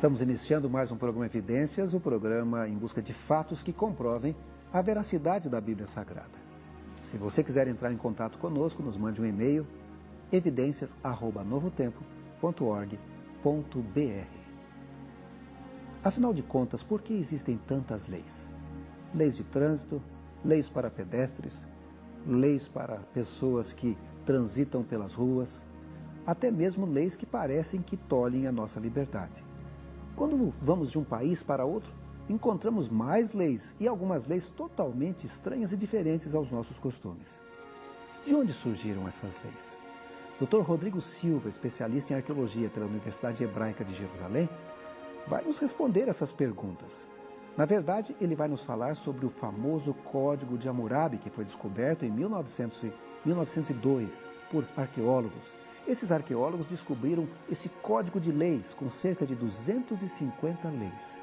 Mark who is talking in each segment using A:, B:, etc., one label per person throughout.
A: Estamos iniciando mais um programa Evidências, o programa em busca de fatos que comprovem a veracidade da Bíblia Sagrada. Se você quiser entrar em contato conosco, nos mande um e-mail, evidências@novotempo.org.br. Afinal de contas, por que existem tantas leis? Leis de trânsito, leis para pedestres, leis para pessoas que transitam pelas ruas, até mesmo leis que parecem que tolhem a nossa liberdade. Quando vamos de um país para outro, encontramos mais leis e algumas leis totalmente estranhas e diferentes aos nossos costumes. De onde surgiram essas leis? Dr. Rodrigo Silva, especialista em arqueologia pela Universidade Hebraica de Jerusalém, vai nos responder essas perguntas. Na verdade, ele vai nos falar sobre o famoso Código de Hammurabi, que foi descoberto em 1902 por arqueólogos. Esses arqueólogos descobriram esse código de leis com cerca de 250 leis.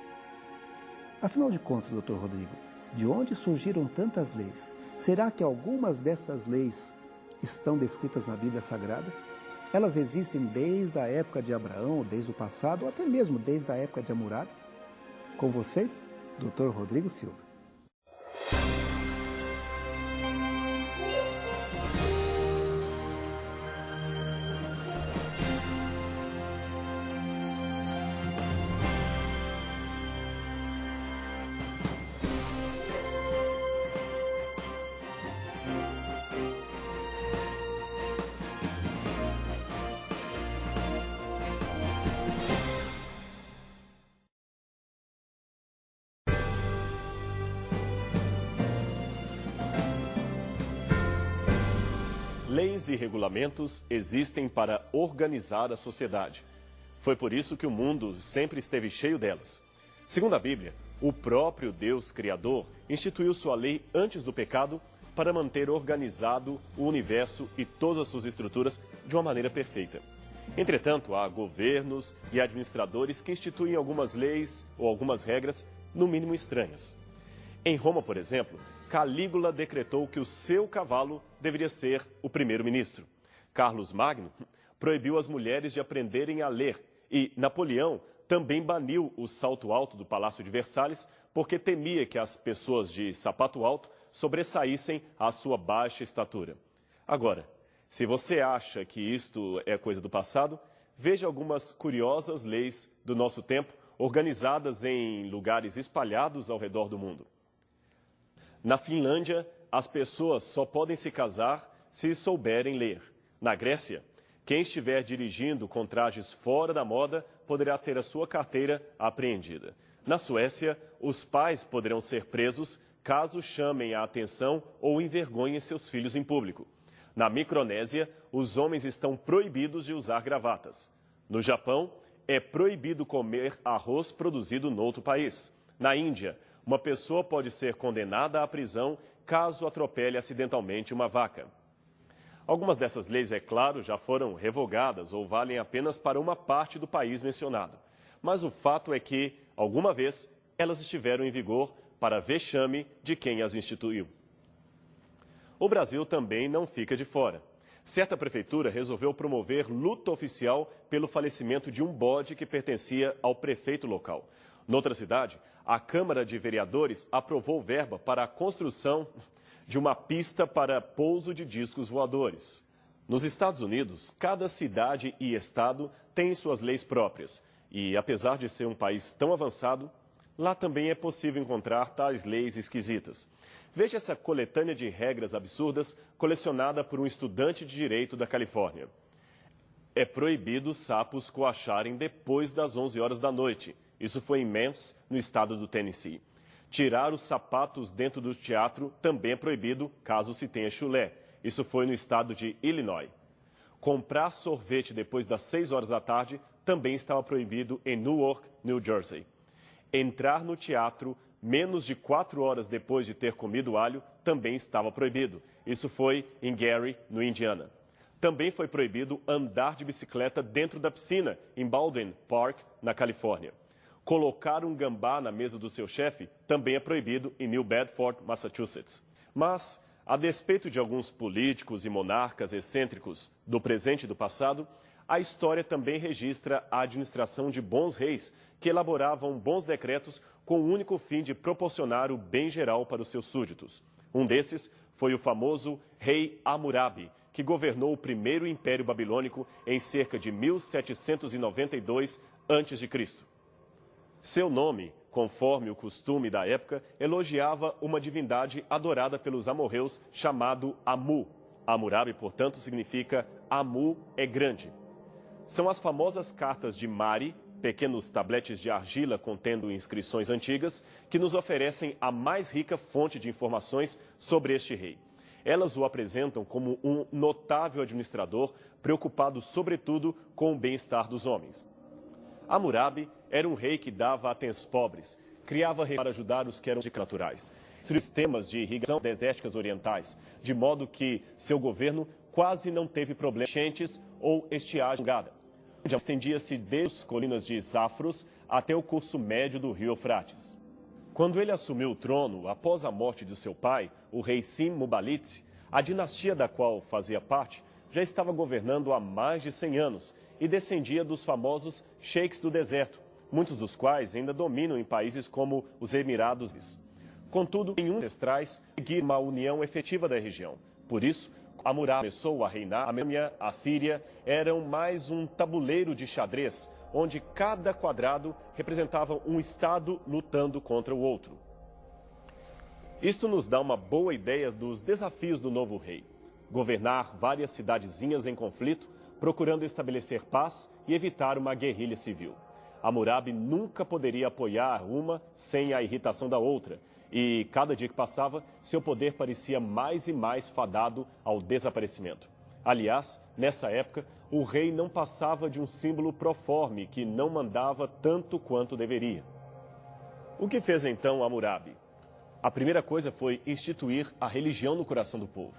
A: Afinal de contas, Dr. Rodrigo, de onde surgiram tantas leis? Será que algumas dessas leis estão descritas na Bíblia Sagrada? Elas existem desde a época de Abraão, desde o passado, ou até mesmo desde a época de Hammurabi? Com vocês, Dr. Rodrigo Silva.
B: Leis e regulamentos existem para organizar a sociedade. Foi por isso que o mundo sempre esteve cheio delas. Segundo a Bíblia, o próprio Deus Criador instituiu sua lei antes do pecado para manter organizado o universo e todas as suas estruturas de uma maneira perfeita. Entretanto, há governos e administradores que instituem algumas leis ou algumas regras, no mínimo estranhas. Em Roma, por exemplo, Calígula decretou que o seu cavalo deveria ser o primeiro-ministro. Carlos Magno proibiu as mulheres de aprenderem a ler e Napoleão também baniu o salto alto do Palácio de Versalhes porque temia que as pessoas de sapato alto sobressaíssem à sua baixa estatura. Agora, se você acha que isto é coisa do passado, veja algumas curiosas leis do nosso tempo organizadas em lugares espalhados ao redor do mundo. Na Finlândia, as pessoas só podem se casar se souberem ler. Na Grécia, quem estiver dirigindo com trajes fora da moda poderá ter a sua carteira apreendida. Na Suécia, os pais poderão ser presos caso chamem a atenção ou envergonhem seus filhos em público. Na Micronésia, os homens estão proibidos de usar gravatas. No Japão, é proibido comer arroz produzido noutro país. Na Índia, uma pessoa pode ser condenada à prisão caso atropele acidentalmente uma vaca. Algumas dessas leis, é claro, já foram revogadas ou valem apenas para uma parte do país mencionado. Mas o fato é que, alguma vez, elas estiveram em vigor para vexame de quem as instituiu. O Brasil também não fica de fora. Certa prefeitura resolveu promover luto oficial pelo falecimento de um bode que pertencia ao prefeito local. Noutra cidade, a Câmara de Vereadores aprovou verba para a construção de uma pista para pouso de discos voadores. Nos Estados Unidos, cada cidade e estado tem suas leis próprias. E, apesar de ser um país tão avançado, lá também é possível encontrar tais leis esquisitas. Veja essa coletânea de regras absurdas colecionada por um estudante de direito da Califórnia. É proibido sapos coacharem depois das 11 horas da noite. Isso foi em Memphis, no estado do Tennessee. Tirar os sapatos dentro do teatro também é proibido, caso se tenha chulé. Isso foi no estado de Illinois. Comprar sorvete depois das 6 horas da tarde também estava proibido em Newark, New Jersey. Entrar no teatro menos de 4 horas depois de ter comido alho também estava proibido. Isso foi em Gary, no Indiana. Também foi proibido andar de bicicleta dentro da piscina, em Baldwin Park, na Califórnia. Colocar um gambá na mesa do seu chefe também é proibido em New Bedford, Massachusetts. Mas A despeito de alguns políticos e monarcas excêntricos do presente e do passado, a história também registra a administração de bons reis que elaboravam bons decretos com o único fim de proporcionar o bem geral para os seus súditos. Um desses foi o famoso rei Hammurabi, que governou o primeiro império babilônico em cerca de 1792 a.C. Seu nome, conforme o costume da época, elogiava uma divindade adorada pelos amorreus chamado Amu. Hammurabi, portanto, significa Amu é grande. São as famosas cartas de Mari, pequenos tabletes de argila contendo inscrições antigas, que nos oferecem a mais rica fonte de informações sobre este rei. Elas o apresentam como um notável administrador, preocupado sobretudo com o bem-estar dos homens. Hammurabi era um rei que dava atenção aos pobres, criava recursos para ajudar os que eram naturais, sistemas de irrigação desérticas orientais, de modo que seu governo quase não teve problemas de enchentes ou estiagem prolongada. Estendia-se desde as colinas de Zafros até o curso médio do rio Eufrates. Quando ele assumiu o trono, após a morte de seu pai, o rei Sin-Muballit, a dinastia da qual fazia parte já estava governando há mais de 100 anos e descendia dos famosos sheiks do deserto, muitos dos quais ainda dominam em países como os Emirados. Contudo, nenhum ancestrais seguiram uma união efetiva da região. Por isso, Hammurabi começou a reinar. A Mesopotâmia, a Síria eram mais um tabuleiro de xadrez, onde cada quadrado representava um estado lutando contra o outro. Isto nos dá uma boa ideia dos desafios do novo rei. Governar várias cidadezinhas em conflito, procurando estabelecer paz e evitar uma guerrilha civil. Hammurabi nunca poderia apoiar uma sem a irritação da outra, e cada dia que passava, seu poder parecia mais e mais fadado ao desaparecimento. Aliás, nessa época, o rei não passava de um símbolo proforme que não mandava tanto quanto deveria. O que fez então Hammurabi? A primeira coisa foi instituir a religião no coração do povo.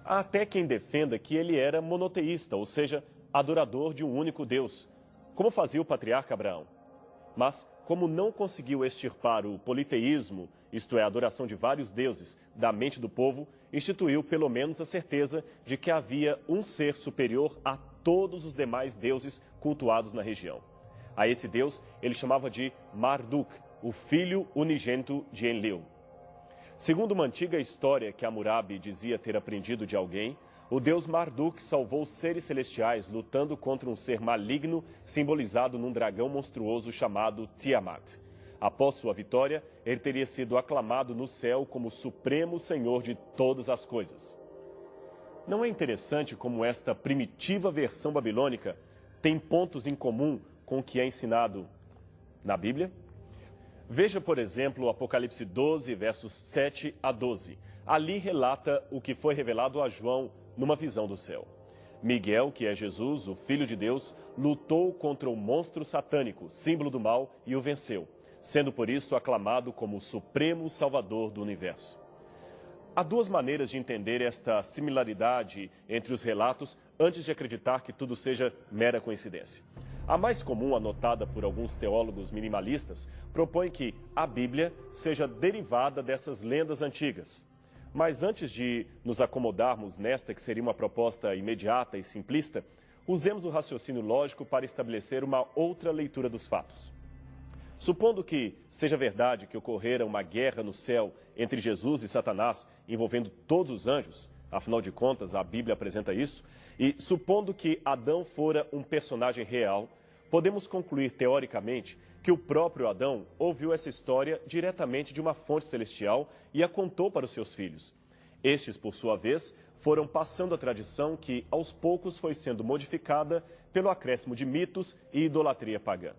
B: Há até quem defenda que ele era monoteísta, ou seja, adorador de um único Deus, como fazia o patriarca Abraão. Mas, como não conseguiu extirpar o politeísmo, isto é, a adoração de vários deuses, da mente do povo, instituiu pelo menos a certeza de que havia um ser superior a todos os demais deuses cultuados na região. A esse deus ele chamava de Marduk, o filho unigênito de Enlil. Segundo uma antiga história que Hammurabi dizia ter aprendido de alguém, o deus Marduk salvou seres celestiais lutando contra um ser maligno simbolizado num dragão monstruoso chamado Tiamat. Após sua vitória, ele teria sido aclamado no céu como supremo senhor de todas as coisas. Não é interessante como esta primitiva versão babilônica tem pontos em comum com o que é ensinado na Bíblia? Veja, por exemplo, o Apocalipse 12, versos 7 a 12. Ali relata o que foi revelado a João numa visão do céu. Miguel, que é Jesus, o Filho de Deus, lutou contra o monstro satânico, símbolo do mal, e o venceu, sendo por isso aclamado como o supremo salvador do universo. Há duas maneiras de entender esta similaridade entre os relatos antes de acreditar que tudo seja mera coincidência. A mais comum, anotada por alguns teólogos minimalistas, propõe que a Bíblia seja derivada dessas lendas antigas. Mas antes de nos acomodarmos nesta, que seria uma proposta imediata e simplista, usemos o raciocínio lógico para estabelecer uma outra leitura dos fatos. Supondo que seja verdade que ocorrera uma guerra no céu entre Jesus e Satanás, envolvendo todos os anjos, afinal de contas a Bíblia apresenta isso, e supondo que Adão fora um personagem real, podemos concluir teoricamente que o próprio Adão ouviu essa história diretamente de uma fonte celestial e a contou para os seus filhos. Estes, por sua vez, foram passando a tradição que, aos poucos, foi sendo modificada pelo acréscimo de mitos e idolatria pagã.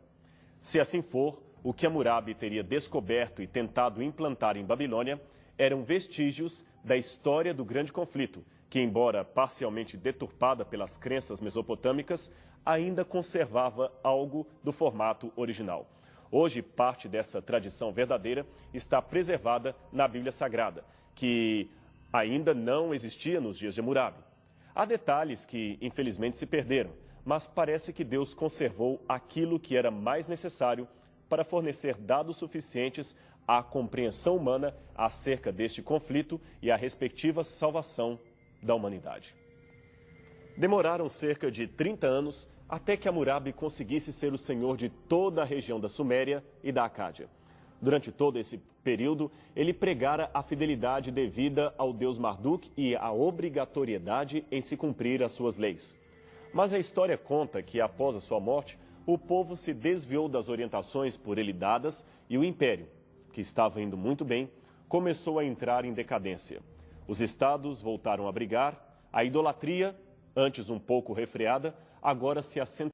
B: Se assim for, o que Hammurabi teria descoberto e tentado implantar em Babilônia eram vestígios da história do grande conflito, que, embora parcialmente deturpada pelas crenças mesopotâmicas, ainda conservava algo do formato original. Hoje, parte dessa tradição verdadeira está preservada na Bíblia Sagrada, que ainda não existia nos dias de Hammurabi. Há detalhes que, infelizmente, se perderam, mas parece que Deus conservou aquilo que era mais necessário para fornecer dados suficientes a compreensão humana acerca deste conflito e a respectiva salvação da humanidade. Demoraram cerca de 30 anos até que Hammurabi conseguisse ser o senhor de toda a região da Suméria e da Acádia. Durante todo esse período, ele pregara a fidelidade devida ao deus Marduk e a obrigatoriedade em se cumprir as suas leis. Mas a história conta que, após a sua morte, o povo se desviou das orientações por ele dadas e o império, que estava indo muito bem, começou a entrar em decadência. Os estados voltaram a brigar, a idolatria, antes um pouco refreada, agora se acentuou.